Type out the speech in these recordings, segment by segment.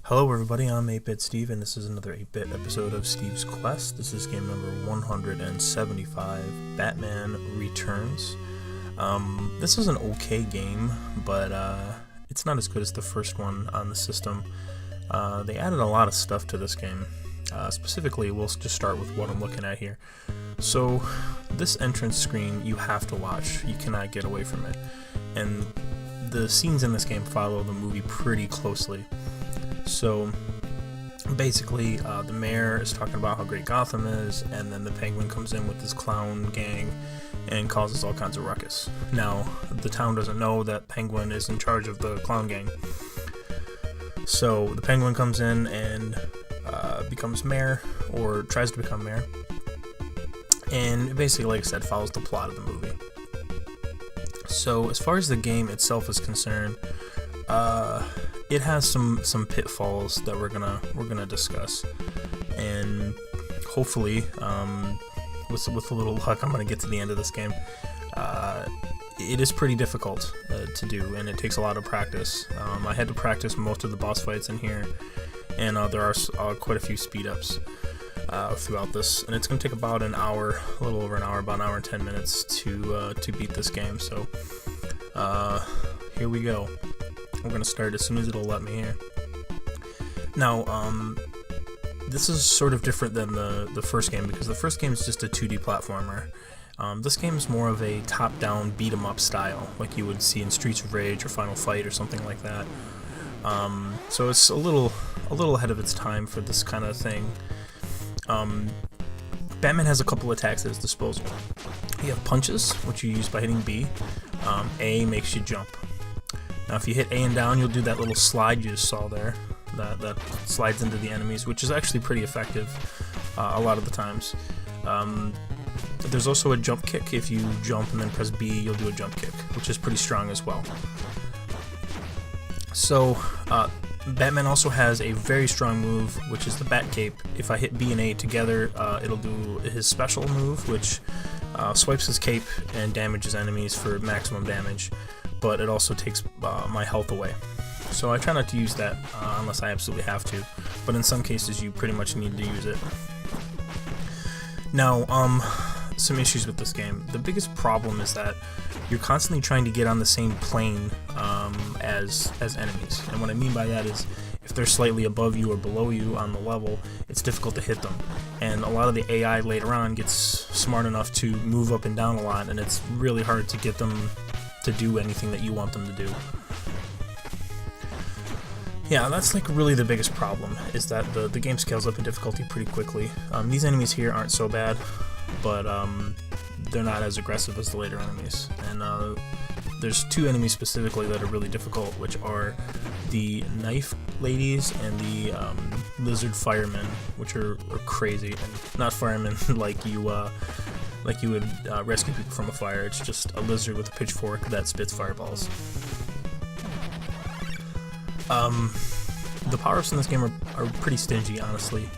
Hello everybody, I'm 8-Bit Steve, and this is another 8-Bit episode of Steve's Quest. This is game number 175, Batman Returns. This is an okay game, but it's not as good as the first one on the system. They added a lot of stuff to this game. Specifically, we'll just start with what I'm looking at here. So, this entrance screen you have to watch. You cannot get away from it. And the scenes in this game follow the movie pretty closely. So basically, the mayor is talking about how great Gotham is, and then the Penguin comes in with his clown gang and causes all kinds of ruckus. Now, the town doesn't know that Penguin is in charge of the clown gang. So the Penguin comes in and becomes mayor, or tries to become mayor, and basically, like I said, follows the plot of the movie. So as far as the game itself is concerned, it has some pitfalls that we're gonna discuss, and hopefully, with a little luck, I'm gonna get to the end of this game. It is pretty difficult to do, and it takes a lot of practice. I had to practice most of the boss fights in here, and there are quite a few speed ups throughout this, and it's gonna take about an hour, a little over an hour, about an hour and 10 minutes to beat this game. So here we go. We're going to start as soon as it'll let me here. Now, this is sort of different than the first game, because the first game is just a 2D platformer. This game is more of a top-down beat-em-up style, like you would see in Streets of Rage or Final Fight or something like that. So it's a little ahead of its time for this kind of thing. Batman has a couple attacks at his disposal. You have punches, which you use by hitting B. A makes you jump. Now if you hit A and down, you'll do that little slide you just saw there, that slides into the enemies, which is actually pretty effective a lot of the times. There's also a jump kick. If you jump and then press B, you'll do a jump kick, which is pretty strong as well. So Batman also has a very strong move, which is the Bat Cape. If I hit B and A together, it'll do his special move, which swipes his cape and damages enemies for maximum damage, but it also takes my health away. So I try not to use that unless I absolutely have to, but in some cases you pretty much need to use it. Now, some issues with this game. The biggest problem is that you're constantly trying to get on the same plane as enemies, and what I mean by that is if they're slightly above you or below you on the level, it's difficult to hit them, and a lot of the AI later on gets smart enough to move up and down a lot, and it's really hard to get them to do anything that you want them to do. Yeah, that's like really the biggest problem, is that the game scales up in difficulty pretty quickly. These enemies here aren't so bad, but they're not as aggressive as the later enemies. And there's two enemies specifically that are really difficult, which are the knife ladies and the lizard firemen, which are crazy. And not firemen like you would rescue people from a fire. It's just a lizard with a pitchfork that spits fireballs. The power-ups in this game are pretty stingy, honestly,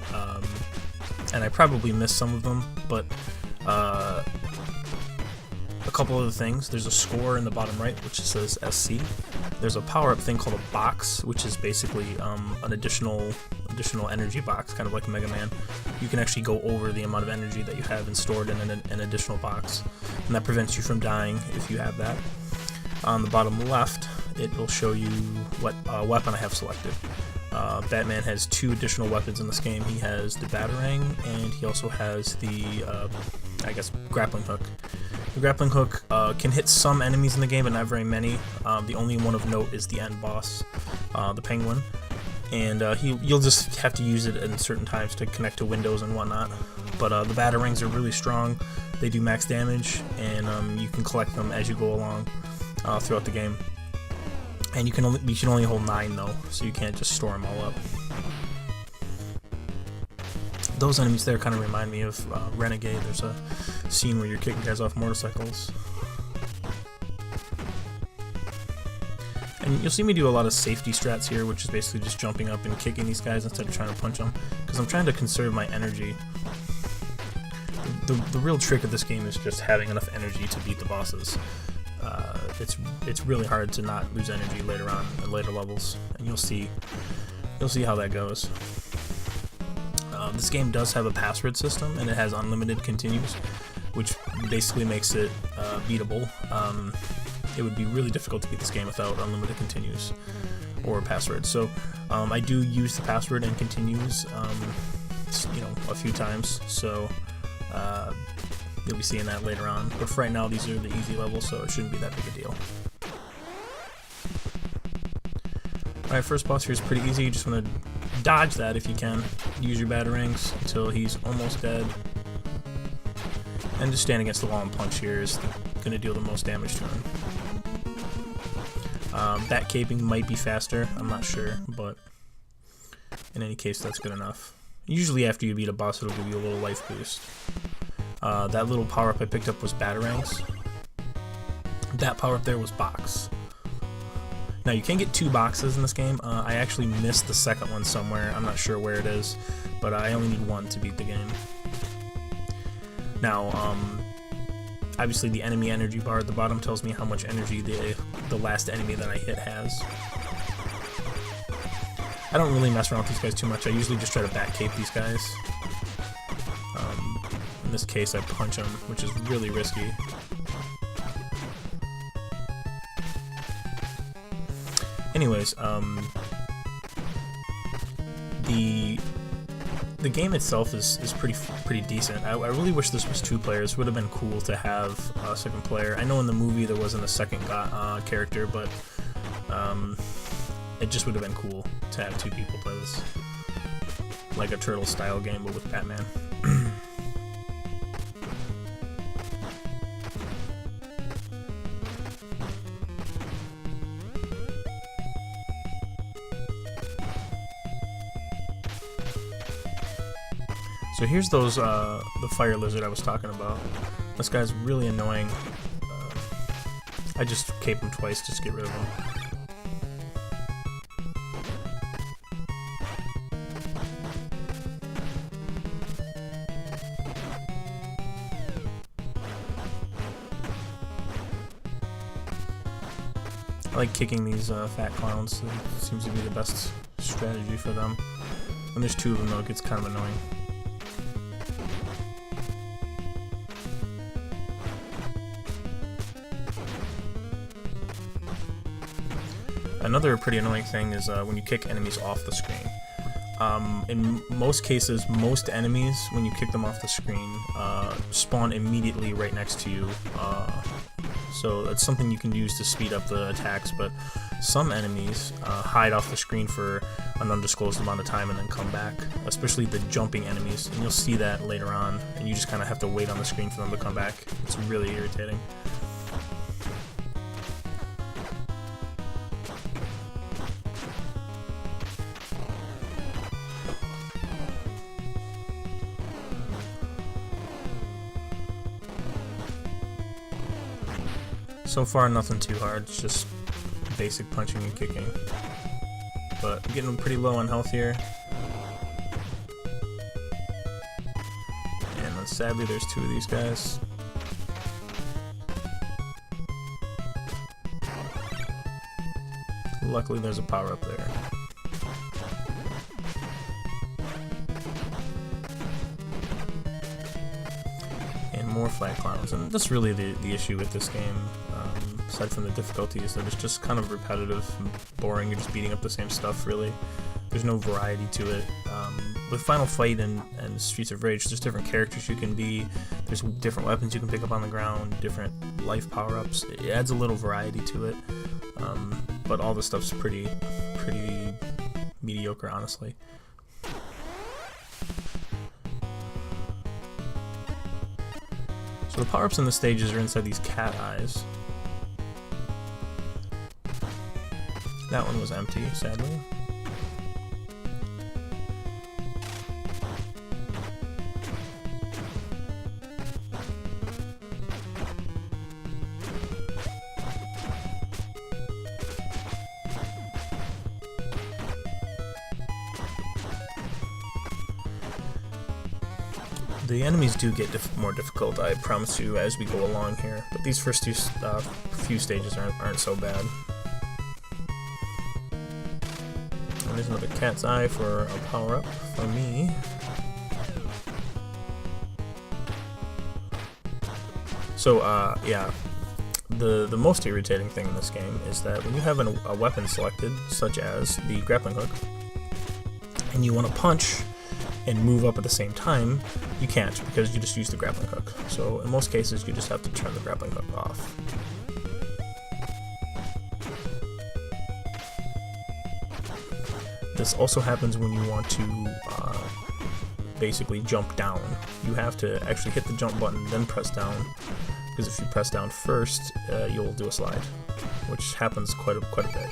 and I probably missed some of them, but a couple of the things. There's a score in the bottom right which says SC. There's a power-up thing called a box, which is basically an additional energy box, kind of like Mega Man. You can actually go over the amount of energy that you have and stored in an additional box, and that prevents you from dying if you have that. On the bottom left, it will show you what weapon I have selected. Batman has two additional weapons in this game. He has the Batarang, and he also has the, I guess, grappling hook. The grappling hook can hit some enemies in the game, but not very many. The only one of note is the end boss, the Penguin, and you'll just have to use it at certain times to connect to windows and whatnot. But the Batarangs are really strong. They do max damage, and you can collect them as you go along throughout the game. And you can only hold 9 though, so you can't just store them all up. Those enemies there kind of remind me of Renegade. There's a scene where you're kicking guys off motorcycles. And you'll see me do a lot of safety strats here, which is basically just jumping up and kicking these guys instead of trying to punch them, because I'm trying to conserve my energy. The real trick of this game is just having enough energy to beat the bosses. It's really hard to not lose energy later on in later levels, and you'll see you'll see how that goes. This game does have a password system, and it has unlimited continues, which basically makes it beatable. It would be really difficult to beat this game without unlimited continues or passwords. So I do use the password and continues, a few times. So you'll be seeing that later on. But for right now, these are the easy levels, so it shouldn't be that big a deal. Alright, first boss here is pretty easy. You just want to dodge that if you can. Use your batarangs until he's almost dead. And just stand against the wall and punch here is going to deal the most damage to him. That caping might be faster, I'm not sure, but in any case that's good enough. Usually after you beat a boss it'll give you a little life boost. That little power up I picked up was batarangs. That power up there was box. Now you can get 2 boxes in this game. I actually missed the second one somewhere. I'm not sure where it is, but I only need 1 to beat the game. Now, obviously the enemy energy bar at the bottom tells me how much energy the last enemy that I hit has. I don't really mess around with these guys too much. I usually just try to back cape these guys. In this case, I punch them, which is really risky. Anyways, the game itself is pretty decent. I really wish this was 2 players. Would have been cool to have a second player. I know in the movie there wasn't a second character, but it just would have been cool to have 2 people play this, like a turtle style game, but with Batman. So here's the fire lizard I was talking about. This guy's really annoying. I just cape him twice just to get rid of him. I like kicking these fat clowns. It seems to be the best strategy for them. When there's 2 of them though, it gets kind of annoying. Another pretty annoying thing is when you kick enemies off the screen. In most cases, most enemies, when you kick them off the screen, spawn immediately right next to you. So it's something you can use to speed up the attacks, but some enemies hide off the screen for an undisclosed amount of time and then come back, especially the jumping enemies, and you'll see that later on, and you just kind of have to wait on the screen for them to come back. It's really irritating. So far, nothing too hard, it's just basic punching and kicking. But I'm getting pretty low on health here. And then sadly, there's 2 of these guys. Luckily, there's a power up there. And more flat clowns, and that's really the issue with this game. Aside from the difficulty, is that it's just kind of repetitive and boring. You're just beating up the same stuff, really. There's no variety to it. With Final Fight and Streets of Rage, there's different characters you can be. There's different weapons you can pick up on the ground, different life power-ups. It adds a little variety to it, but all the stuff's pretty mediocre, honestly. So the power-ups in the stages are inside these cat eyes. That one was empty, sadly. The enemies do get more difficult, I promise you, as we go along here. But these first few stages aren't so bad. And there's another cat's eye for a power-up for me. So, yeah, the most irritating thing in this game is that when you have a weapon selected, such as the grappling hook, and you want to punch and move up at the same time, you can't because you just use the grappling hook. So in most cases, you just have to turn the grappling hook off. This also happens when you want to basically jump down. You have to actually hit the jump button, then press down, because if you press down first, you'll do a slide, which happens quite a bit.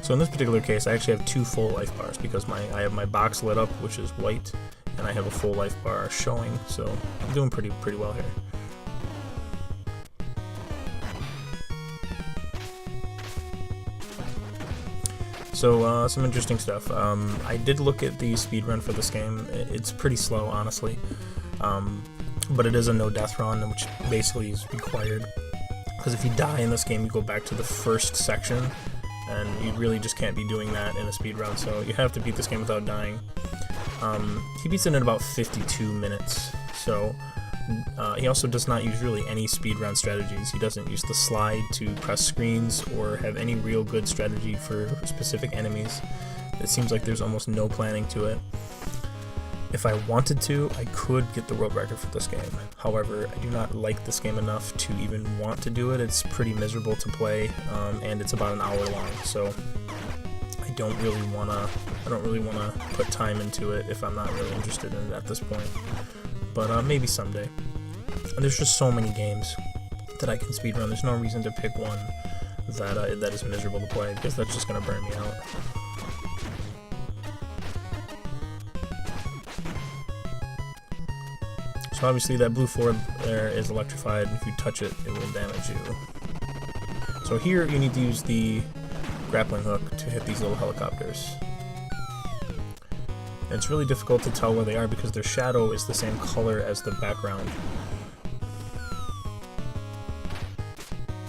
So in this particular case, I actually have 2 full life bars because I have my box lit up, which is white, and I have a full life bar showing, so I'm doing pretty well here. So, some interesting stuff. I did look at the speedrun for this game. It's pretty slow, honestly. But it is a no-death run, which basically is required. Because if you die in this game, you go back to the first section, and you really just can't be doing that in a speedrun, so you have to beat this game without dying. He beats it in about 52 minutes, so he also does not use really any speedrun strategies. He doesn't use the slide to press screens or have any real good strategy for specific enemies. It seems like there's almost no planning to it. If I wanted to, I could get the world record for this game. However, I do not like this game enough to even want to do it. It's pretty miserable to play, and it's about an hour long, so I don't really wanna put time into it if I'm not really interested in it at this point. But maybe someday. And there's just so many games that I can speedrun. There's no reason to pick one that is miserable to play, because that's just gonna burn me out. So obviously that blue forward there is electrified, and if you touch it, it will damage you. So here you need to use the grappling hook to hit these little helicopters. And it's really difficult to tell where they are because their shadow is the same color as the background.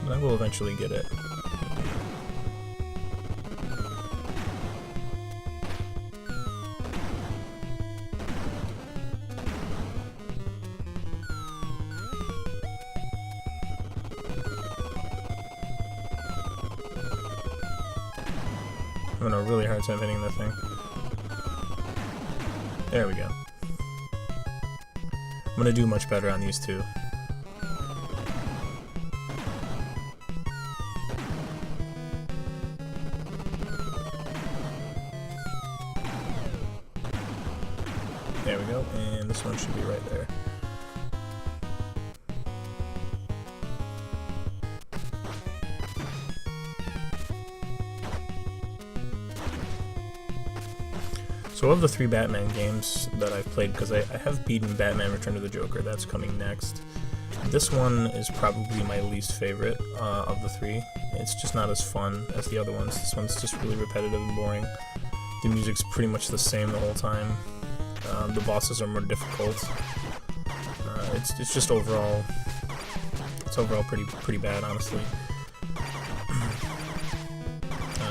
But I will eventually get it. I'm having a really hard time hitting that thing. There we go. I'm gonna do much better on these two. There we go, and this one should be right there. So of the 3 Batman games that I've played, because I have beaten Batman Return to the Joker, that's coming next. This one is probably my least favorite of the 3. It's just not as fun as the other ones. This one's just really repetitive and boring. The music's pretty much the same the whole time. The bosses are more difficult. It's just overall, pretty bad, honestly.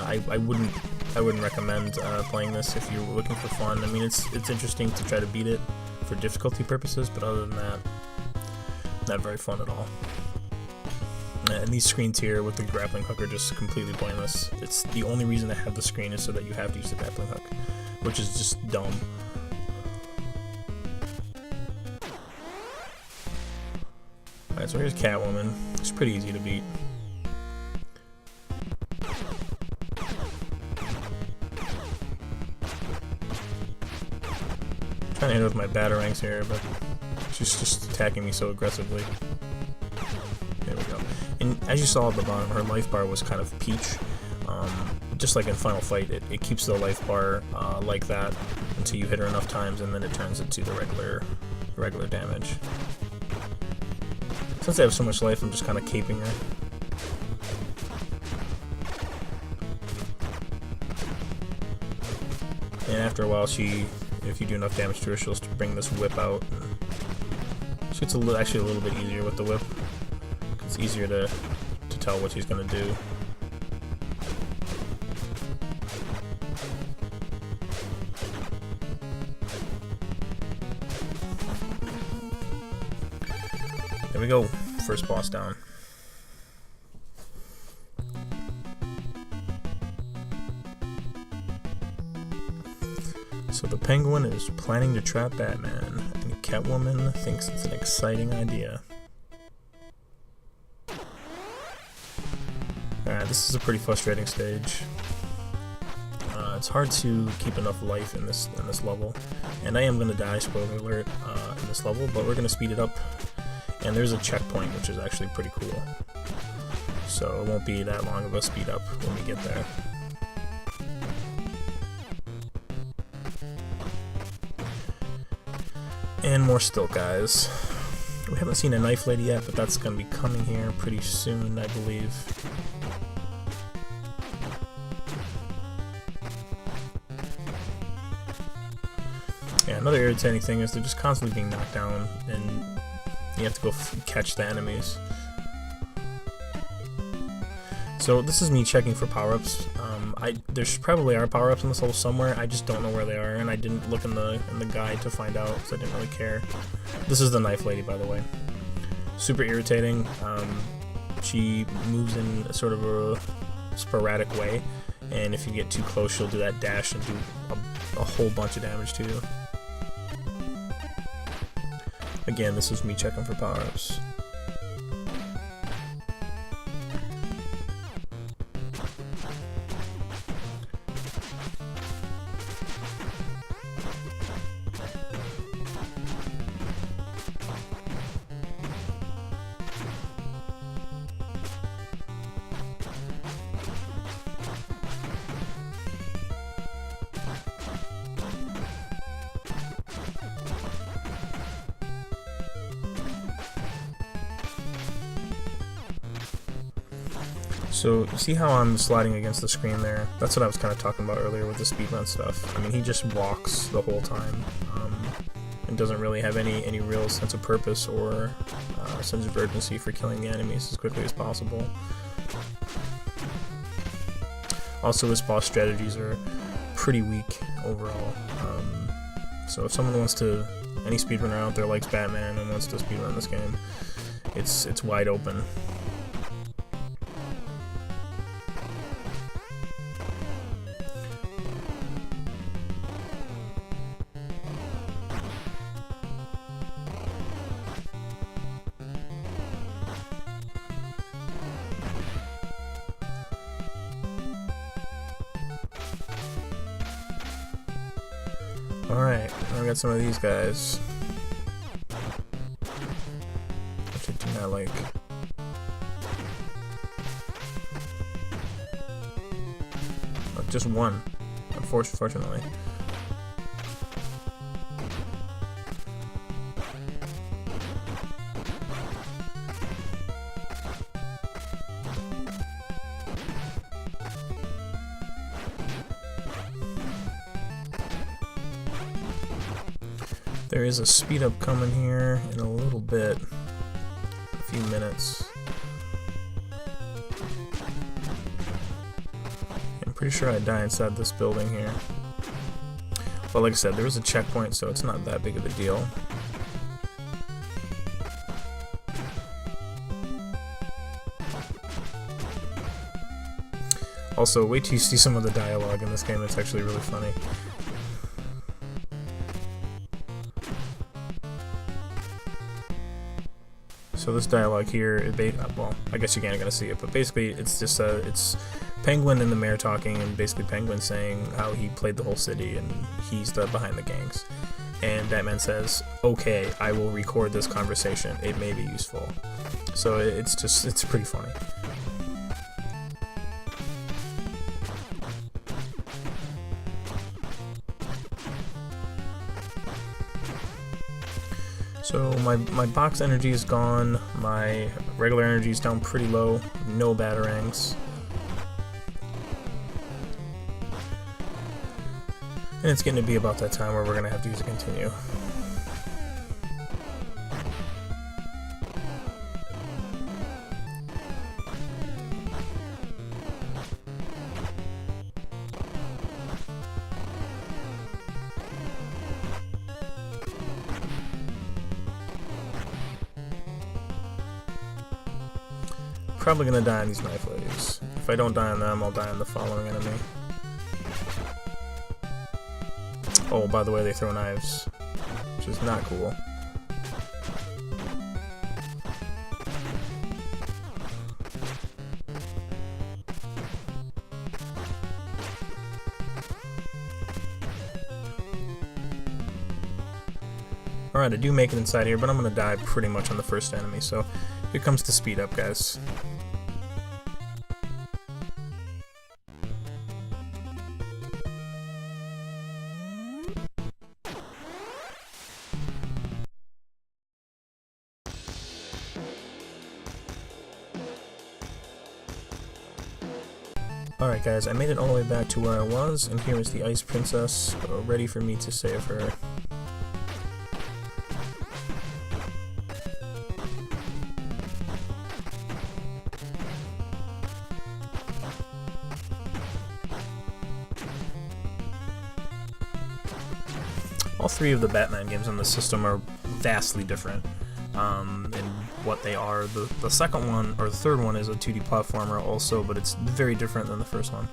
I wouldn't recommend playing this if you're looking for fun. I mean, it's interesting to try to beat it for difficulty purposes, but other than that, not very fun at all. And these screens here with the grappling hook are just completely pointless. It's the only reason to have the screen is so that you have to use the grappling hook, which is just dumb. Alright, so here's Catwoman. It's pretty easy to beat. Trying to hit her with my batarangs here, but she's just attacking me so aggressively. There we go. And as you saw at the bottom, her life bar was kind of peach. Just like in Final Fight, it keeps the life bar like that until you hit her enough times, and then it turns it to the regular damage. Since I have so much life, I'm just kind of caping her. And after a while, if you do enough damage to her, she'll bring this whip out. She gets actually a little bit easier with the whip. It's easier to to tell what he's gonna do. There we go, first boss down. So the Penguin is planning to trap Batman, and Catwoman thinks it's an exciting idea. Alright, this is a pretty frustrating stage. It's hard to keep enough life in this level, and I am going to die, spoiler alert, in this level, but we're going to speed it up. And there's a checkpoint, which is actually pretty cool. So it won't be that long of a speed up when we get there. And more still, guys. We haven't seen a knife lady yet, but that's going to be coming here pretty soon, I believe. Yeah, another irritating thing is they're just constantly being knocked down, and you have to go catch the enemies. So this is me checking for power-ups. There's probably are power-ups in this level somewhere. I just don't know where they are, and I didn't look in the guide to find out, because I didn't really care. This is the knife lady, by the way. Super irritating. She moves in a sort of a sporadic way, and if you get too close, she'll do that dash and do a whole bunch of damage to you. Again, this is me checking for power-ups. So, you see how I'm sliding against the screen there? That's what I was kind of talking about earlier with the speedrun stuff. I mean, he just walks the whole time, and doesn't really have any real sense of purpose or sense of urgency for killing the enemies as quickly as possible. Also, his boss strategies are pretty weak overall. So if someone wants to, any speedrunner out there likes Batman and wants to speedrun this game, it's wide open. Alright, I got some of these guys, which I do not like. Oh, just one, unfortunately. There is a speed up coming here in a little bit, a few minutes. I'm pretty sure I die inside this building here. But like I said, there is a checkpoint, so it's not that big of a deal. Also, wait till you see some of the dialogue in this game, it's actually really funny. So this dialogue here, well, I guess you can't gonna see it, but basically it's just it's Penguin and the mayor talking, and basically Penguin saying how he played the whole city and he's the behind the gangs. And Batman says, "Okay, I will record this conversation. It may be useful." So it's pretty funny. So my box energy is gone, my regular energy is down pretty low, no batarangs. And it's getting to be about that time where we're going to have to use a continue. probably gonna die on these knife waves. If I don't die on them, I'll die on the following enemy. Oh, by the way, they throw knives, which is not cool. Alright, I do make it inside here, but I'm gonna die pretty much on the first enemy, so here comes the speed up, guys. Alright guys, I made it all the way back to where I was, and here is the Ice Princess, ready for me to save her. All three of the Batman games on the system are vastly different in what they are. The second one, or the third one, is a 2D platformer also, but it's very different than the first one.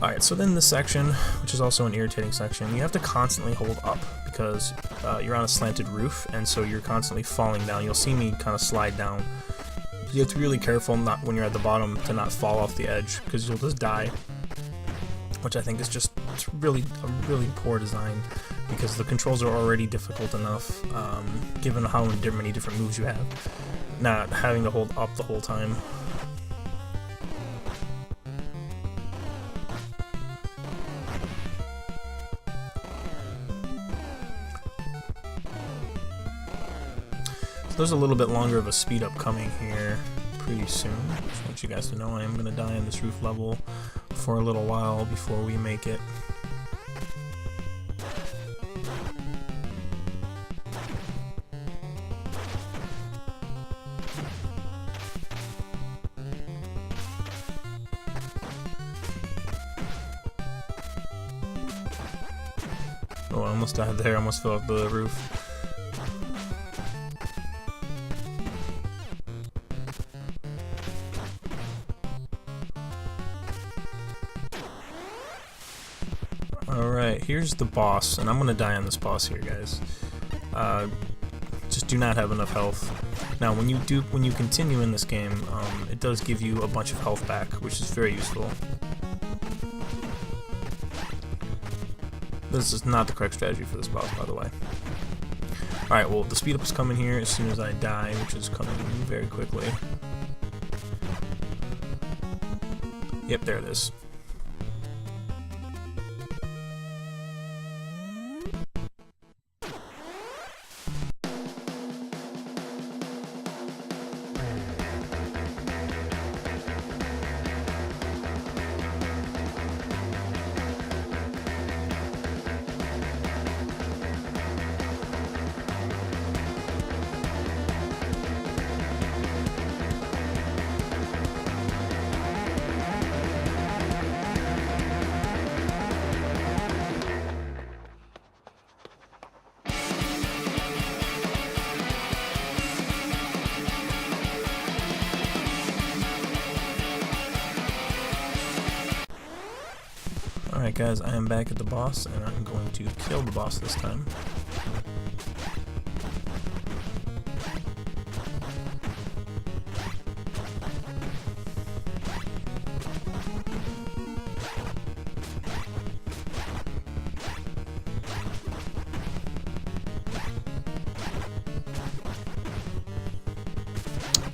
Alright, so then this section, which is also an irritating section, you have to constantly hold up because you're on a slanted roof, and so you're constantly falling down. You'll see me kind of slide down. You have to be really careful not when you're at the bottom to not fall off the edge, because you'll just die, which I think is just a really poor design, because the controls are already difficult enough, given how many different moves you have, not having to hold up the whole time. So there's a little bit longer of a speed up coming here pretty soon. Just want you guys to know I am going to die on this roof level for a little while before we make it. Oh, I almost died there, I almost fell off the roof. Alright, here's the boss, and I'm gonna die on this boss here, guys. Just do not have enough health. Now, when you continue in this game, it does give you a bunch of health back, which is very useful. This is not the correct strategy for this boss, by the way. Alright, well, the speed up is coming here as soon as I die, which is coming very quickly. Yep, there it is. Alright guys, I am back at the boss, and I'm going to kill the boss this time.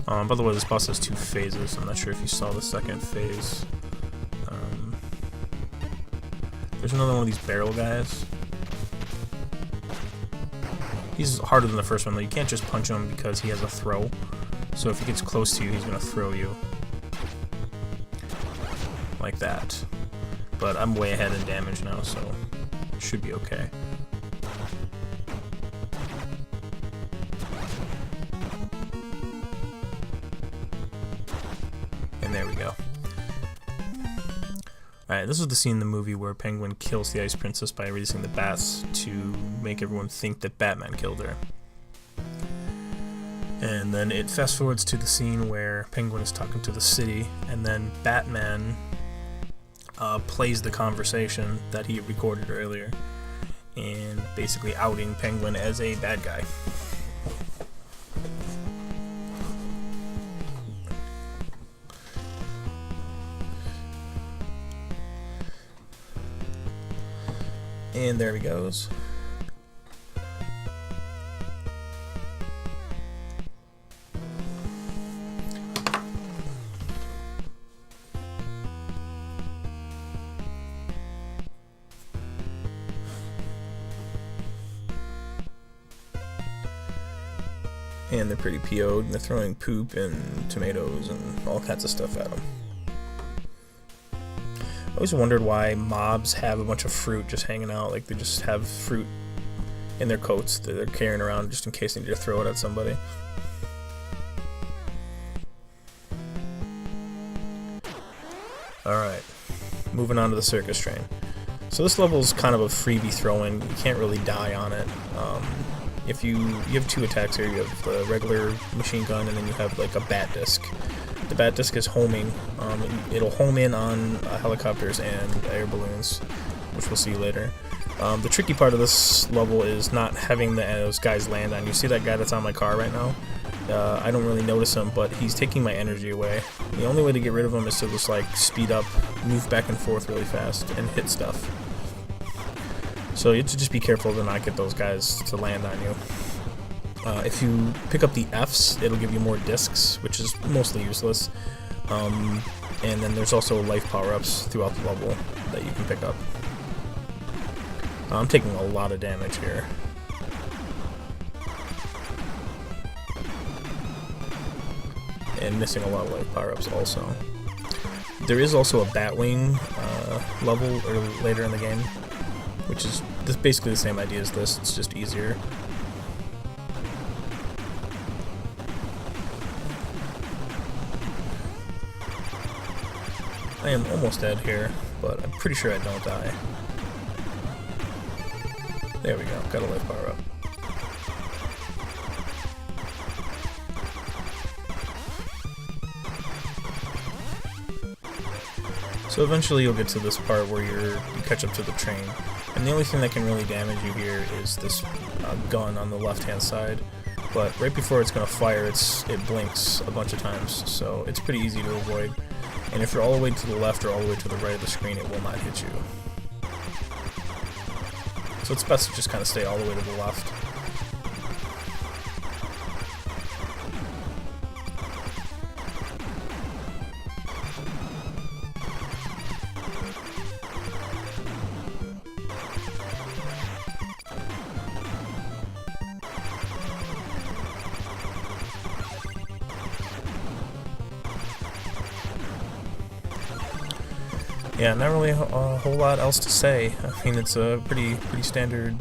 By the way, this boss has two phases. I'm not sure if you saw the second phase. There's another one of these barrel guys. He's harder than the first one, though. You can't just punch him because he has a throw. So if he gets close to you, he's going to throw you. Like that. But I'm way ahead in damage now, so it should be okay. And there we go. Alright, this is the scene in the movie where Penguin kills the Ice Princess by releasing the bats to make everyone think that Batman killed her. And then it fast forwards to the scene where Penguin is talking to the city, and then Batman plays the conversation that he recorded earlier, and basically outing Penguin as a bad guy. And there he goes. And they're pretty PO'd, and they're throwing poop and tomatoes and all kinds of stuff at them. I always wondered why mobs have a bunch of fruit just hanging out. Like, they just have fruit in their coats that they're carrying around just in case they need to throw it at somebody. Alright, moving on to the circus train. So this level is kind of a freebie throw-in. You can't really die on it. If you have two attacks here. You have the regular machine gun, and then you have like a bat disc. The bat disc is homing. It'll home in on helicopters and air balloons, which we'll see later. The tricky part of this level is not having those guys land on you. See that guy that's on my car right now? I don't really notice him, but he's taking my energy away. The only way to get rid of him is to just like speed up, move back and forth really fast, and hit stuff. So you have to just be careful to not get those guys to land on you. If you pick up the Fs, it'll give you more discs, which is mostly useless. And then there's also life power-ups throughout the level that you can pick up. I'm taking a lot of damage here. And missing a lot of life power-ups also. There is also a Batwing level later in the game, which is basically the same idea as this, it's just easier. I am almost dead here, but I'm pretty sure I don't die. There we go, got a life power up. So eventually you'll get to this part where you catch up to the train, and the only thing that can really damage you here is this gun on the left hand side, but right before it's going to fire it blinks a bunch of times, so it's pretty easy to avoid, and if you're all the way to the left or all the way to the right of the screen, it will not hit you. So it's best to just kind of stay all the way to the left. Yeah, not really a whole lot else to say. I mean, it's a pretty standard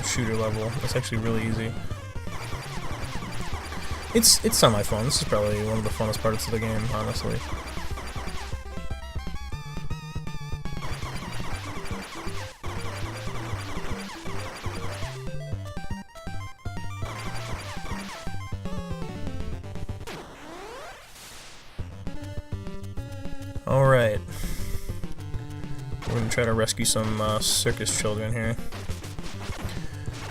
shooter level. It's actually really easy. It's semi-fun. This is probably one of the funnest parts of the game, honestly. Alright. We're going to try to rescue some circus children here.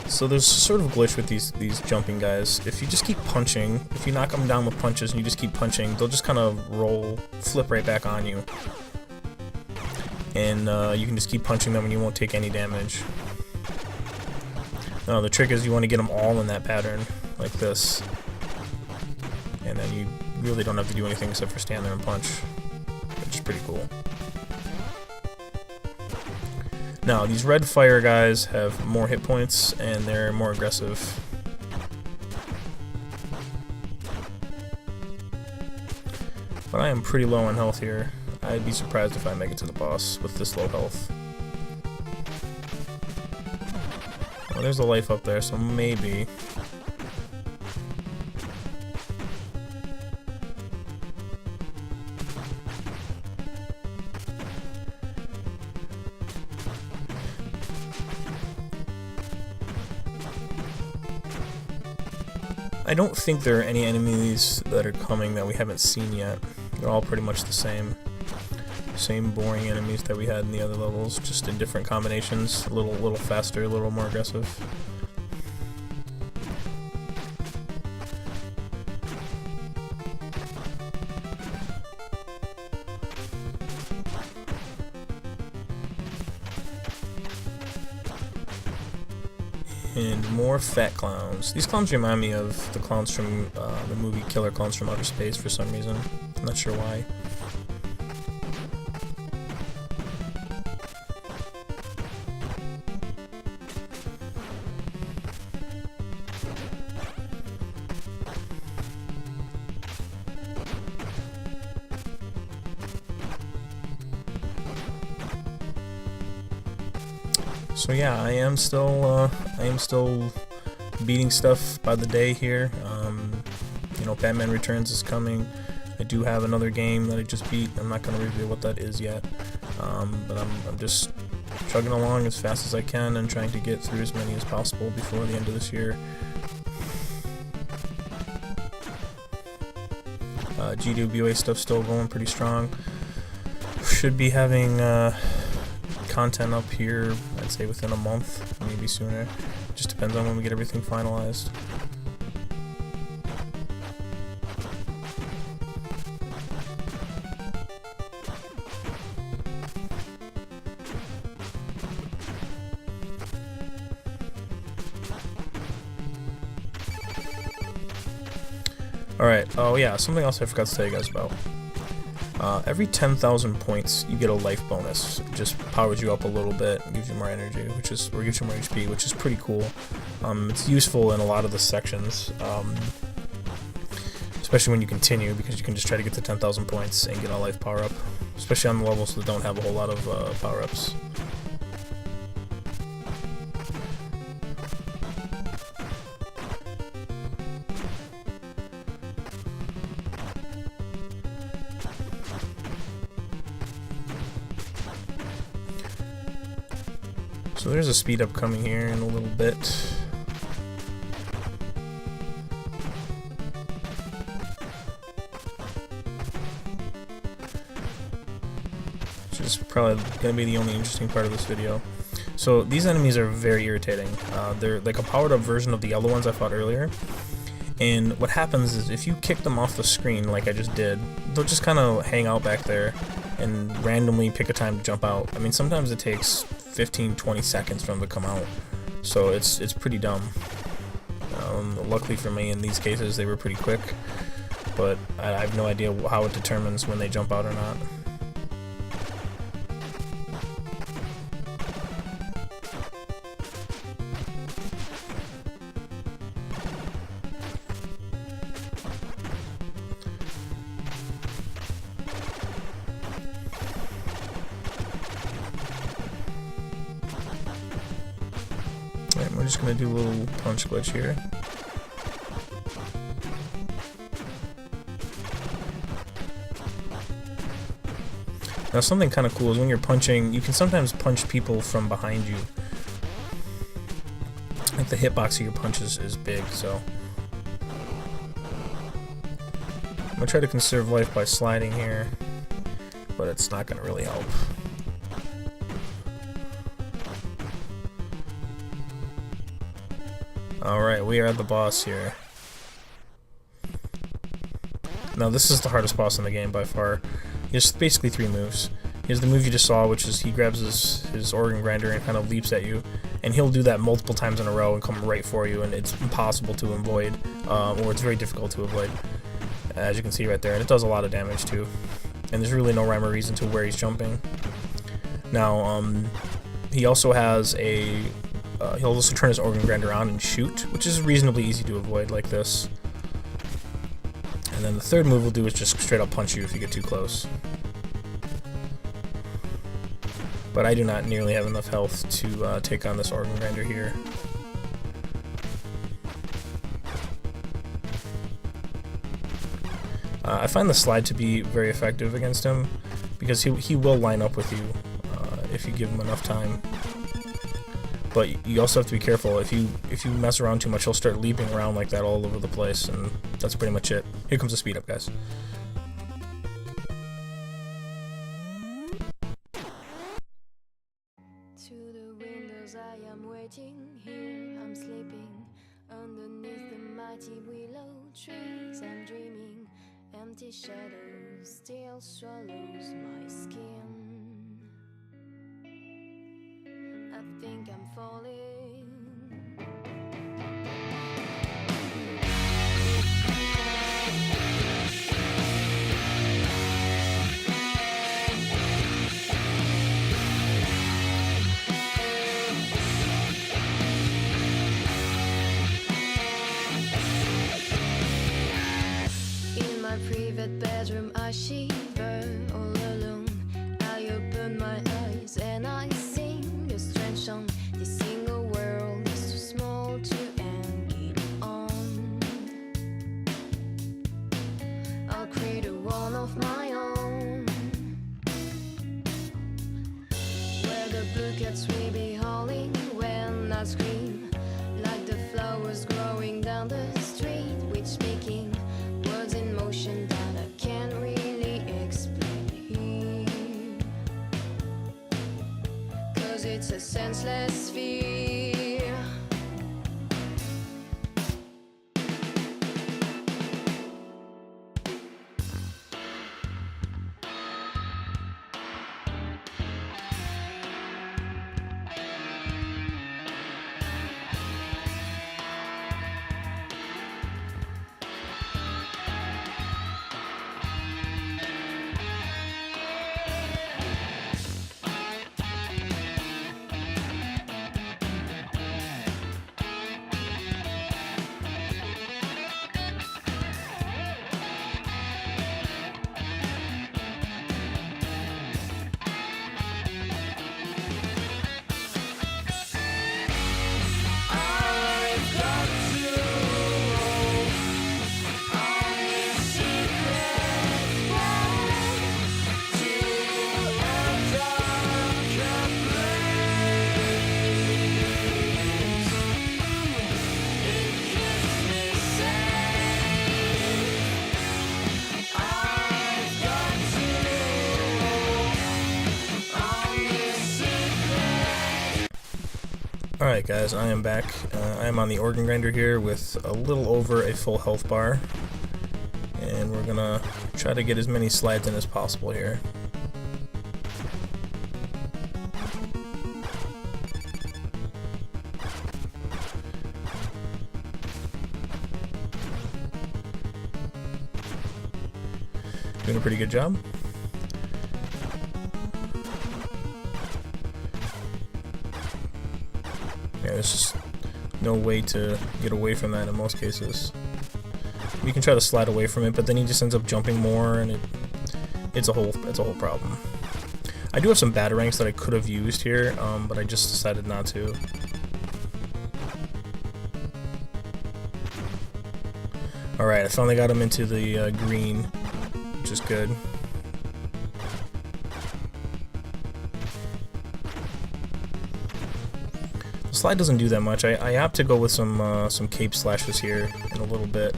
So there's sort of a glitch with these jumping guys. If you just keep punching, if you knock them down with punches and you just keep punching, they'll just kind of flip right back on you. And you can just keep punching them and you won't take any damage. Now the trick is you want to get them all in that pattern, like this. And then you really don't have to do anything except for stand there and punch, which is pretty cool. Now, these red fire guys have more hit points, and they're more aggressive. But I am pretty low on health here. I'd be surprised if I make it to the boss with this low health. Well, there's a life up there, so maybe. I don't think there are any enemies that are coming that we haven't seen yet. They're all pretty much the same. Same boring enemies that we had in the other levels, just in different combinations. A little faster, a little more aggressive. And more fat clowns. These clowns remind me of the clowns from the movie Killer Clowns from Outer Space for some reason. I'm not sure why. So yeah, I am still beating stuff by the day here. You know, Batman Returns is coming. I do have another game that I just beat. I'm not going to reveal what that is yet, but I'm just chugging along as fast as I can and trying to get through as many as possible before the end of this year. GWA stuff still going pretty strong. Should be having content up here, I'd say within a month, maybe sooner. Just depends on when we get everything finalized. Alright, oh yeah, something else I forgot to tell you guys about. Every 10,000 points, you get a life bonus. It just powers you up a little bit, gives you more energy, or gives you more HP, which is pretty cool. It's useful in a lot of the sections, especially when you continue, because you can just try to get to 10,000 points and get a life power up, especially on the levels that don't have a whole lot of power ups. So there's a speed up coming here in a little bit. Which is probably going to be the only interesting part of this video. So these enemies are very irritating. They're like a powered up version of the yellow ones I fought earlier. And what happens is if you kick them off the screen like I just did, they'll just kind of hang out back there and randomly pick a time to jump out. I mean, sometimes it takes 15-20 seconds for them to come out, so it's pretty dumb. Luckily for me, in these cases, they were pretty quick, but I have no idea how it determines when they jump out or not. Alright, we're just going to do a little punch glitch here. Now something kind of cool is when you're punching, you can sometimes punch people from behind you. Like the hitbox of your punches is big, so I'm going to try to conserve life by sliding here, but it's not going to really help. Alright, we are at the boss here. Now this is the hardest boss in the game by far. There's basically three moves. Here's the move you just saw, which is he grabs his organ grinder and kind of leaps at you. And he'll do that multiple times in a row and come right for you, and it's impossible to avoid, or it's very difficult to avoid, as you can see right there. And it does a lot of damage too. And there's really no rhyme or reason to where he's jumping. Now, he also has a... he'll also turn his organ grinder on and shoot, which is reasonably easy to avoid like this. And then the third move we'll do is just straight up punch you if you get too close. But I do not nearly have enough health to take on this organ grinder here. I find the slide to be very effective against him, because he will line up with you if you give him enough time. But you also have to be careful. If you mess around too much, he'll start leaping around like that all over the place, and that's pretty much it. Here comes the speed up, guys. To the windows I am waiting, here I'm sleeping underneath the mighty willow trees. I'm dreaming, empty shadows still swallows my skin. I think I'm falling. In my private bedroom I shiver all alone. I open my eyes and I sing a strange song. This single world is too small to end it on. I'll create a one of my own, where the bouquets will be howling when I scream, like the flowers growing down the street, which speaking words in motion that I can't really explain here, 'cause it's a senseless fear. Alright guys, I am back. I am on the organ grinder here with a little over a full health bar. And we're gonna try to get as many slides in as possible here. Doing a pretty good job. Yeah, there's just no way to get away from that in most cases. You can try to slide away from it, but then he just ends up jumping more, and it's a whole problem. I do have some batarangs that I could have used here, but I just decided not to. Alright, I finally got him into the green, which is good. Slide doesn't do that much. I opt to go with some cape slashes here in a little bit.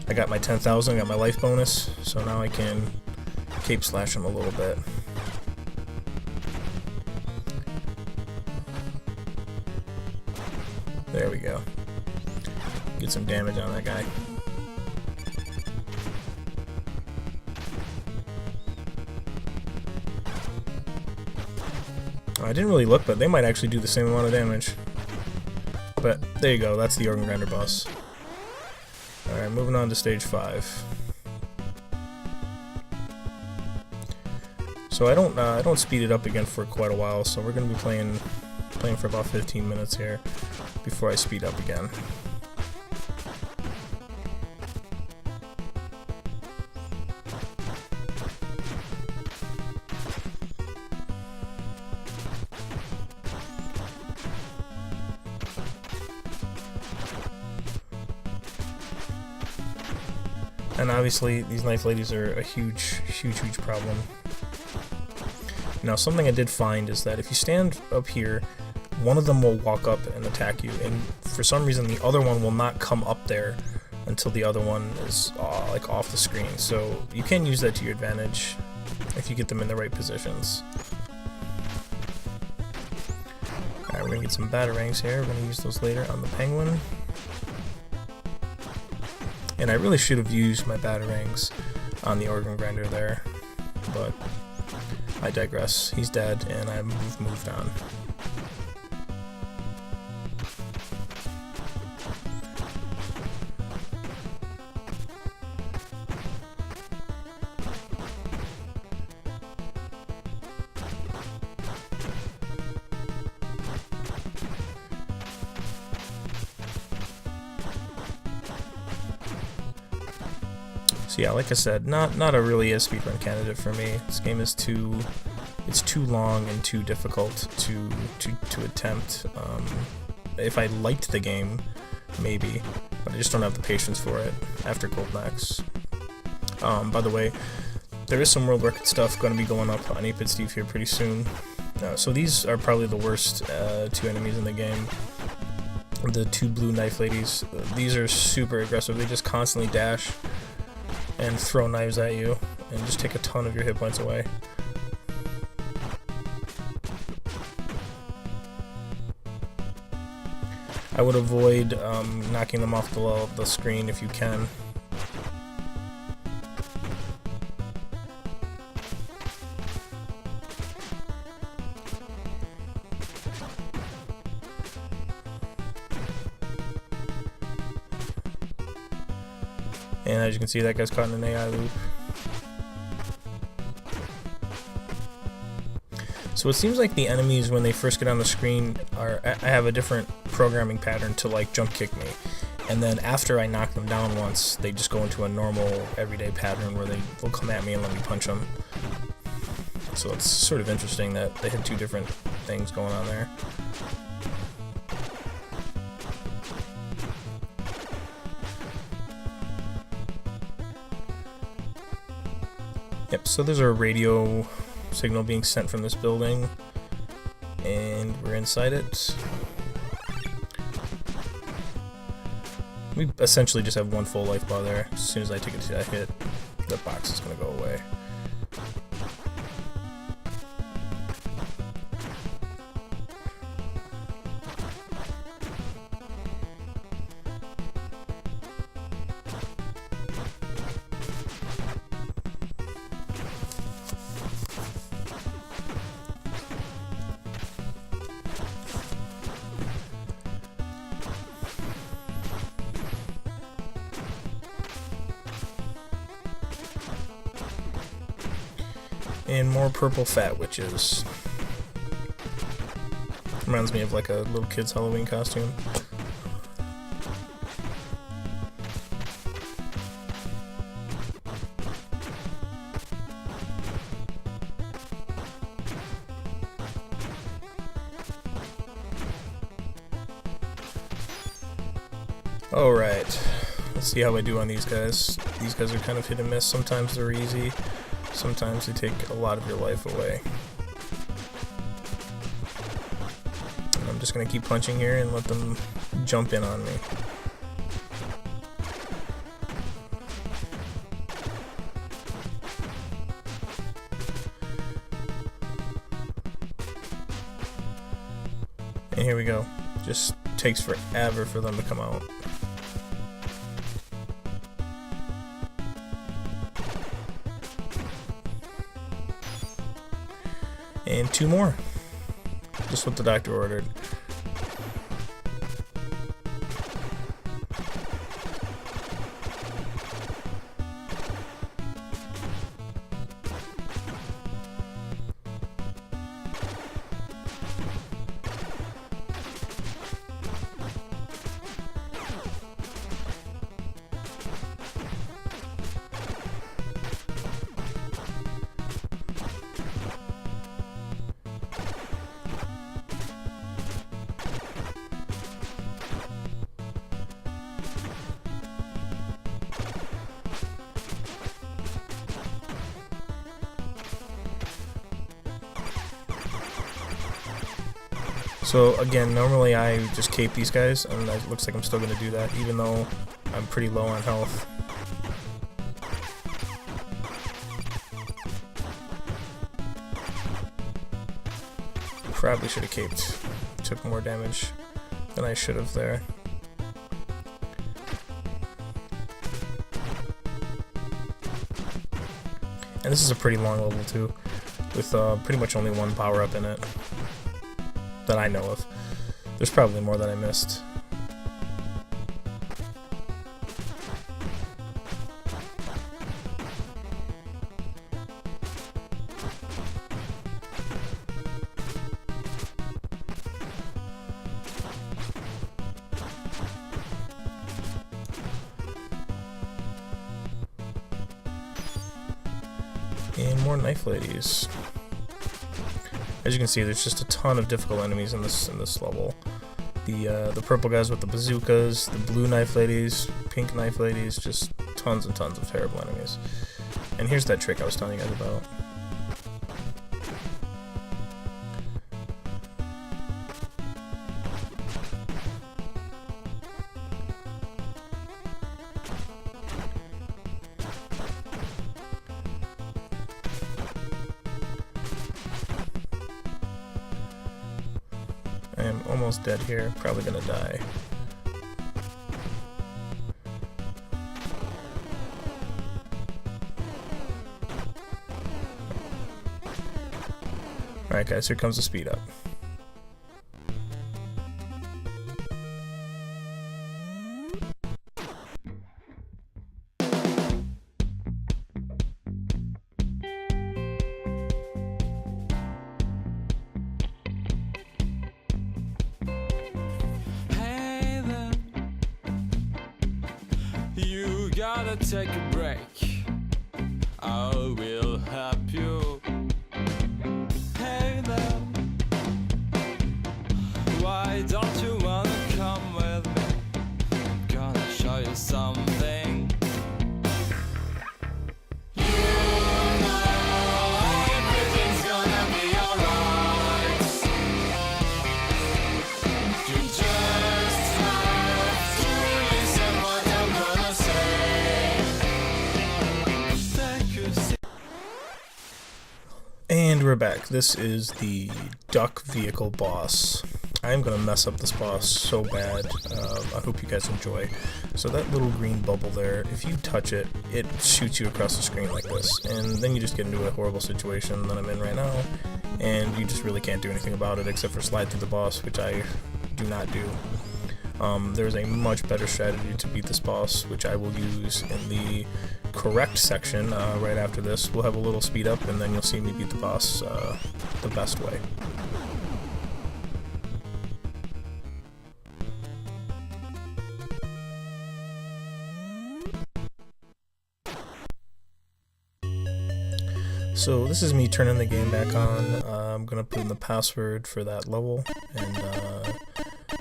I got my 10,000, got my life bonus, so now I can cape slash him a little bit. There we go. Get some damage on that guy. I didn't really look, but they might actually do the same amount of damage. But there you go, that's the organ grinder boss. Alright, moving on to stage 5. So I don't speed it up again for quite a while, so we're gonna be playing for about 15 minutes here before I speed up again. And obviously, these knife ladies are a huge problem. Now, something I did find is that if you stand up here, one of them will walk up and attack you, and for some reason the other one will not come up there until the other one is like off the screen. So you can use that to your advantage if you get them in the right positions. Alright, we're gonna get some batarangs here. We're gonna use those later on the penguin. And I really should have used my batarangs on the organ grinder there, but I digress. He's dead, and I've moved on. So yeah, like I said, not a really a speedrun candidate for me. This game is too long and too difficult to attempt. If I liked the game, maybe, but I just don't have the patience for it after Golden Axe. By the way, there is some world record stuff going to be going up on 8-Bit Steve here pretty soon. So these are probably the worst two enemies in the game. The two blue knife ladies. These are super aggressive. They just constantly dash and throw knives at you and just take a ton of your hit points away. I would avoid knocking them off the screen if you can. And as you can see, that guy's caught in an AI loop. So it seems like the enemies, when they first get on the screen, I have a different programming pattern to like jump kick me. And then after I knock them down once, they just go into a normal everyday pattern where they'll come at me and let me punch them. So it's sort of interesting that they had two different things going on there. Yep, so there's a radio signal being sent from this building, and we're inside it. We essentially just have one full life bar there. As soon as I take it to that hit, the box is going to go away. And more purple fat witches. Reminds me of like a little kid's Halloween costume. Alright, let's see how I do on these guys. These guys are kind of hit and miss. Sometimes they're easy. Sometimes they take a lot of your life away. And I'm just going to keep punching here and let them jump in on me. And here we go. Just takes forever for them to come out. And two more. Just what the doctor ordered. So again, normally I just cape these guys, and it looks like I'm still going to do that, even though I'm pretty low on health. Probably should have caped. Took more damage than I should have there. And this is a pretty long level too, with pretty much only one power-up in it that I know of. There's probably more that I missed. And more knife ladies. As you can see, there's just a ton of difficult enemies in this level. The purple guys with the bazookas, the blue knife ladies, pink knife ladies, just tons and tons of terrible enemies. And here's that trick I was telling you guys about. I am almost dead here, probably gonna die. Alright guys, here comes the speed up. You gotta take a break. I will help you. Hey there, why don't you wanna come with me? I'm gonna show you something. You know everything's gonna be alright. You just have to listen what I'm gonna say. Take a seat. And we're back. This is the duck vehicle boss. I'm gonna mess up this boss so bad. I hope you guys enjoy. So that little green bubble there, if you touch it, it shoots you across the screen like this, and then you just get into a horrible situation that I'm in right now, and you just really can't do anything about it except for slide through the boss, which I do not do. There's a much better strategy to beat this boss, which I will use in the correct section right after this. We'll have a little speed up, and then you'll see me beat the boss the best way. So this is me turning the game back on. I'm gonna put in the password for that level, and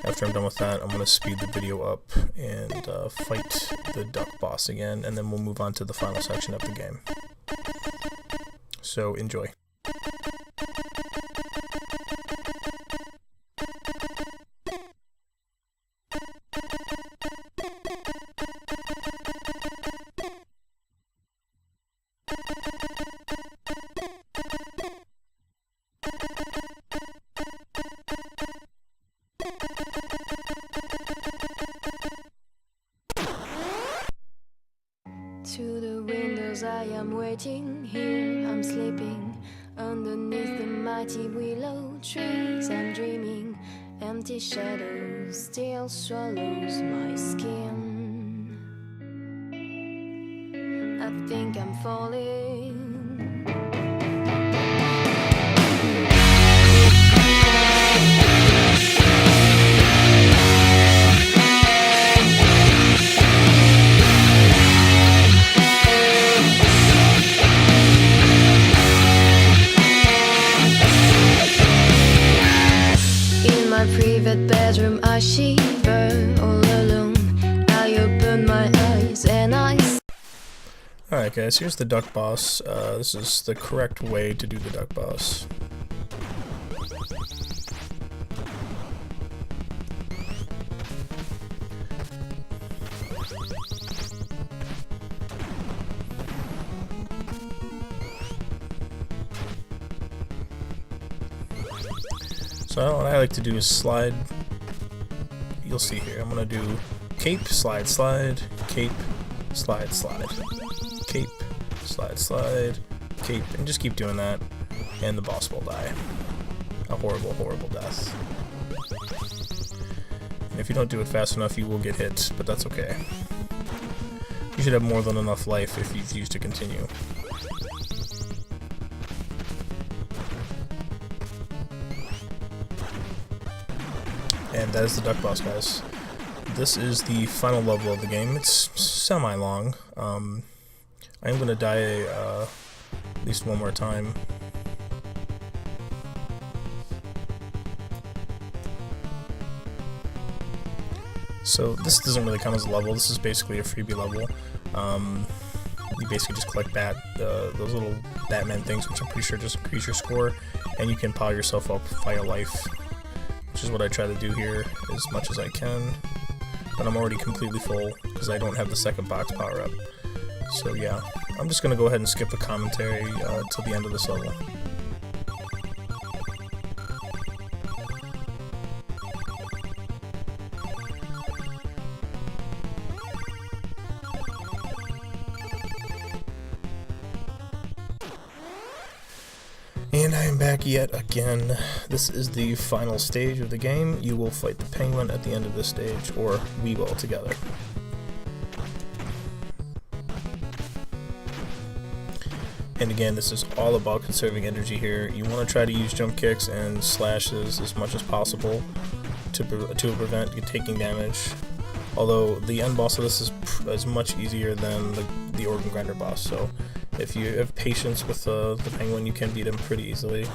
after I'm done with that, I'm gonna speed the video up and fight the duck boss again, and then we'll move on to the final section of the game. So enjoy. To the windows I am waiting, here I'm sleeping underneath the mighty willow trees. I'm dreaming, empty shadows still swallows my skin. I think I'm falling. Private bedroom, I shiver all alone. I open my eyes and I. Alright guys, here's the duck boss. This is the correct way to do the duck boss. So what I like to do is slide. You'll see here. I'm gonna do cape, slide, slide, cape, slide, slide, cape, slide, slide, cape, and just keep doing that, and the boss will die. A horrible, horrible death. And if you don't do it fast enough, you will get hit, but that's okay. You should have more than enough life if you choose to continue. And that is the duck boss, guys. This is the final level of the game. It's semi-long. I'm gonna die at least one more time. So this doesn't really count as a level. This is basically a freebie level. You basically just collect those little Batman things, which I'm pretty sure just increase your score, and you can power yourself up via life, which is what I try to do here as much as I can. But I'm already completely full because I don't have the second box power up. So yeah, I'm just gonna go ahead and skip the commentary till the end of this level. And I am back yet again. This is the final stage of the game. You will fight the penguin at the end of this stage, or we will together. And again, this is all about conserving energy here. You want to try to use jump kicks and slashes as much as possible to prevent you taking damage. Although the end boss of this is much easier than the organ grinder boss, so if you have patience with the penguin, you can beat him pretty easily.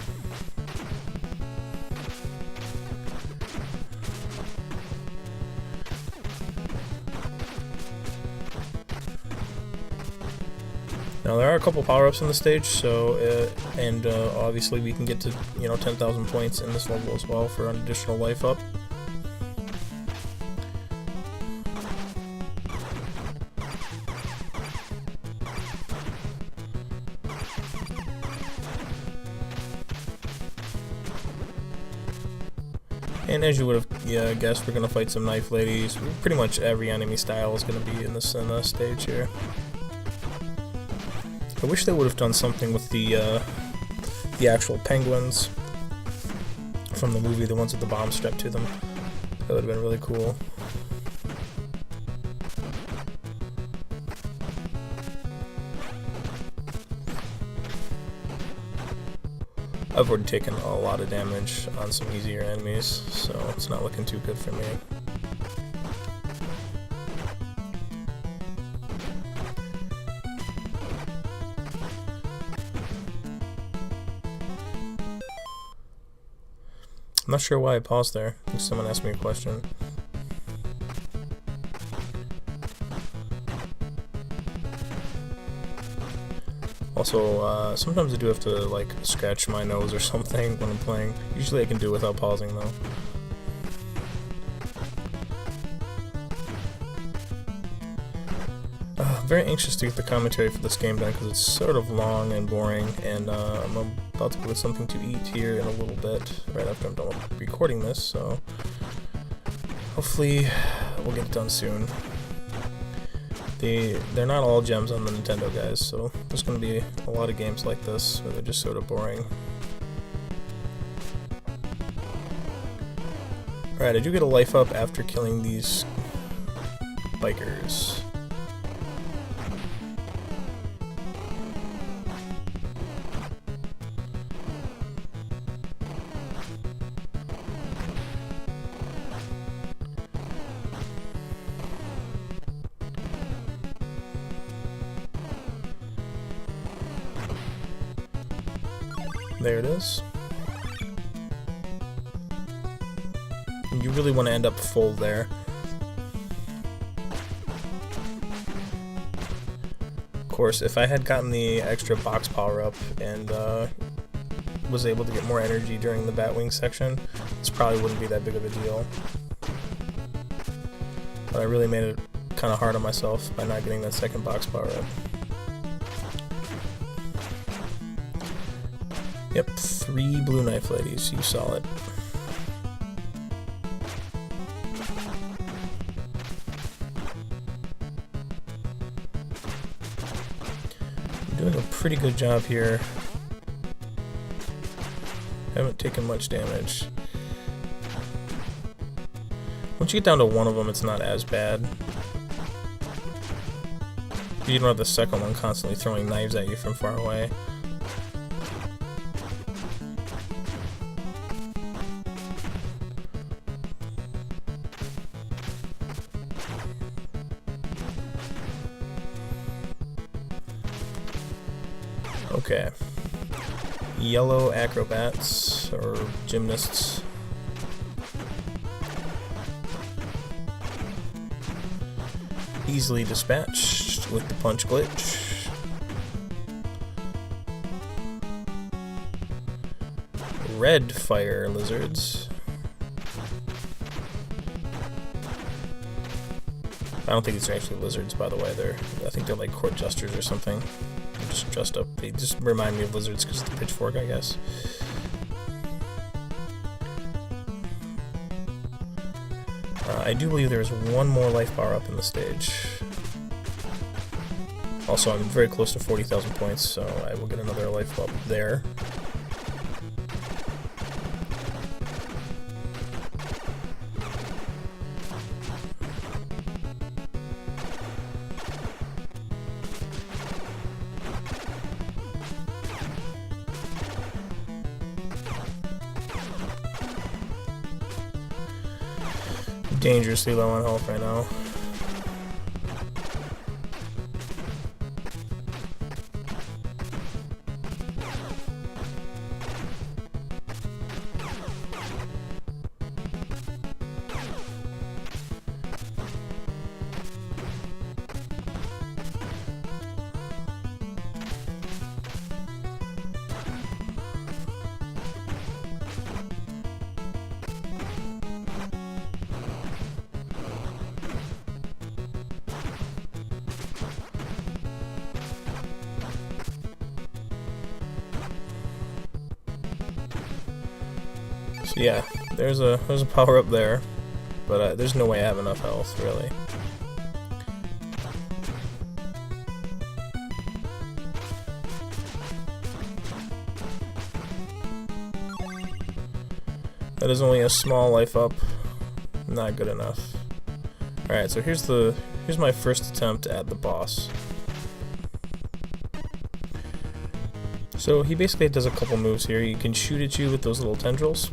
Now there are a couple power-ups in the stage, so obviously we can get to 10,000 points in this level as well for an additional life up. And as you would have guessed, we're going to fight some knife ladies. Pretty much every enemy style is going to be in this stage here. I wish they would have done something with the actual penguins from the movie, the ones with the bomb strapped to them. That would have been really cool. I've already taken a lot of damage on some easier enemies, so it's not looking too good for me. I'm not sure why I paused there. I think someone asked me a question. Also, sometimes I do have to, like, scratch my nose or something when I'm playing. Usually I can do it without pausing, though. Very anxious to get the commentary for this game done because it's sort of long and boring, and I'm about to go with something to eat here in a little bit, right after I'm done with recording this, so hopefully we'll get it done soon. They're not all gems on the Nintendo, guys, so there's going to be a lot of games like this where they're just sort of boring. Alright, I do get a life up after killing these bikers. There it is. And you really want to end up full there. Of course, if I had gotten the extra box power up and was able to get more energy during the Batwing section, this probably wouldn't be that big of a deal. But I really made it kind of hard on myself by not getting that second box power up. Yep, 3 blue knife ladies, you saw it. I'm doing a pretty good job here. Haven't taken much damage. Once you get down to one of them, it's not as bad. You don't have the second one constantly throwing knives at you from far away. Okay. Yellow acrobats, or gymnasts. Easily dispatched with the punch glitch. Red fire lizards. I don't think these are actually lizards, by the way. I think they're like court jesters or something. They're just dressed up. They just remind me of lizards because of the pitchfork, I guess. I do believe there is one more life bar up in the stage. Also, I'm very close to 40,000 points, so I will get another life up there. Dangerously low on health right now. So yeah, there's a power up there, but there's no way I have enough health, really. That is only a small life up, not good enough. Alright, so here's my first attempt at the boss. So he basically does a couple moves here. He can shoot at you with those little tendrils,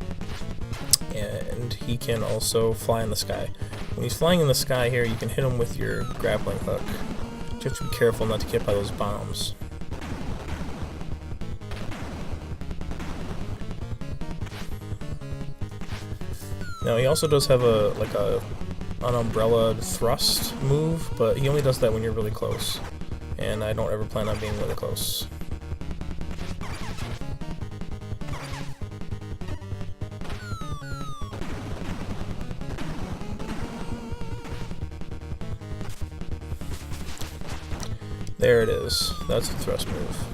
and he can also fly in the sky. When he's flying in the sky here, you can hit him with your grappling hook. You have to be careful not to get hit by those bombs. Now he also does have an umbrella thrust move, but he only does that when you're really close, and I don't ever plan on being really close. There it is. That's the thrust move.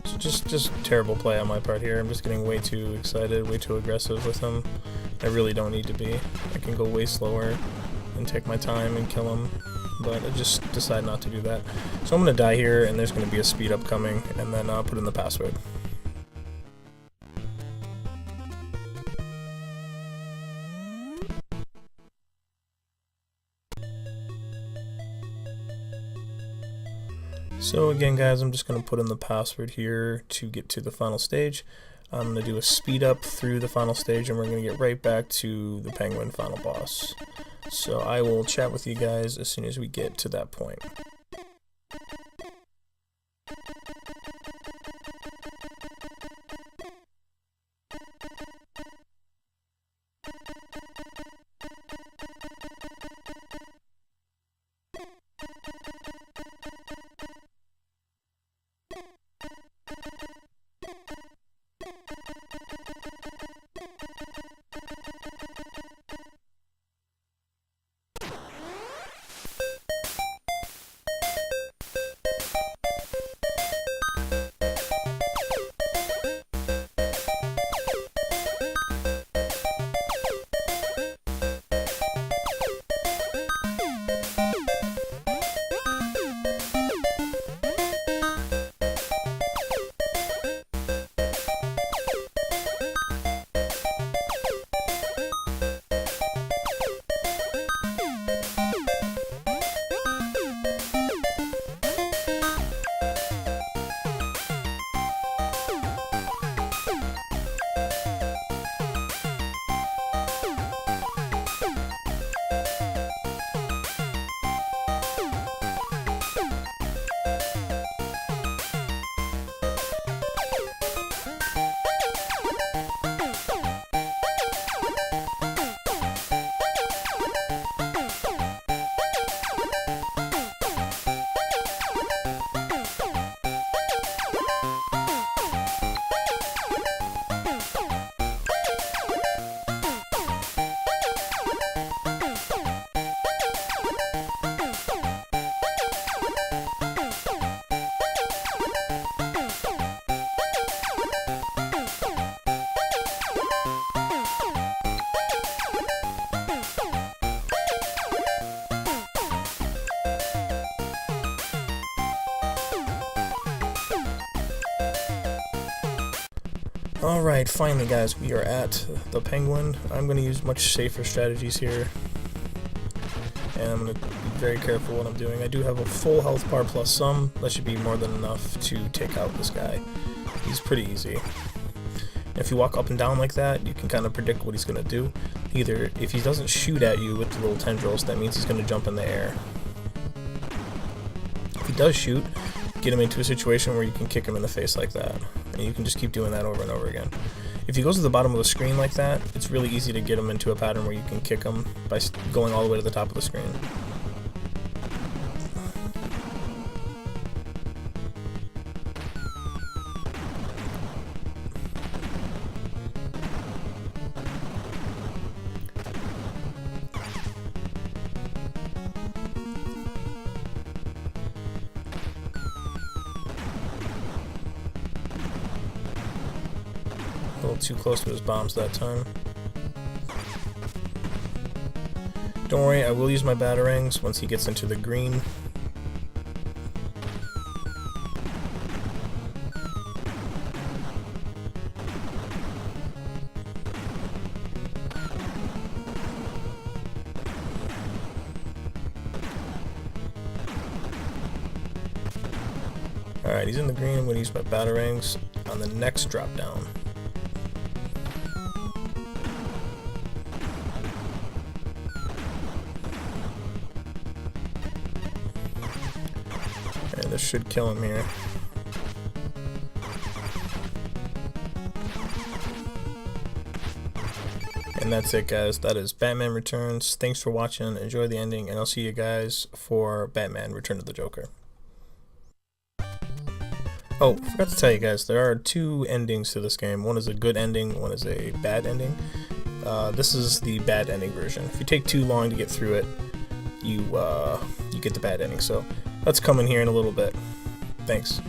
So just terrible play on my part here. I'm just getting way too excited, way too aggressive with him. I really don't need to be. I can go way slower and take my time and kill him, but I just decide not to do that. So I'm going to die here, and there's going to be a speed up coming, and then I'll put in the password. So again, guys, I'm just going to put in the password here to get to the final stage. I'm going to do a speed up through the final stage, and we're going to get right back to the penguin final boss. So I will chat with you guys as soon as we get to that point. Alright, finally guys, we are at the Penguin. I'm going to use much safer strategies here. And I'm going to be very careful what I'm doing. I do have a full health bar plus some. That should be more than enough to take out this guy. He's pretty easy. If you walk up and down like that, you can kind of predict what he's going to do. Either, if he doesn't shoot at you with the little tendrils, that means he's going to jump in the air. If he does shoot, get him into a situation where you can kick him in the face like that. And you can just keep doing that over and over again. If he goes to the bottom of the screen like that, it's really easy to get him into a pattern where you can kick him by going all the way to the top of the screen. A little too close to his bombs that time. Don't worry, I will use my batarangs once he gets into the green. Alright, he's in the green. I'm going to use my batarangs on the next drop down. Okay, this should kill him here. And that's it, guys. That is Batman Returns. Thanks for watching. Enjoy the ending, and I'll see you guys for Batman Return of the Joker. Oh, forgot to tell you guys, there are two endings to this game. One is a good ending, one is a bad ending. This is the bad ending version. If you take too long to get through it, you get the bad ending. So let's come in here in a little bit. Thanks.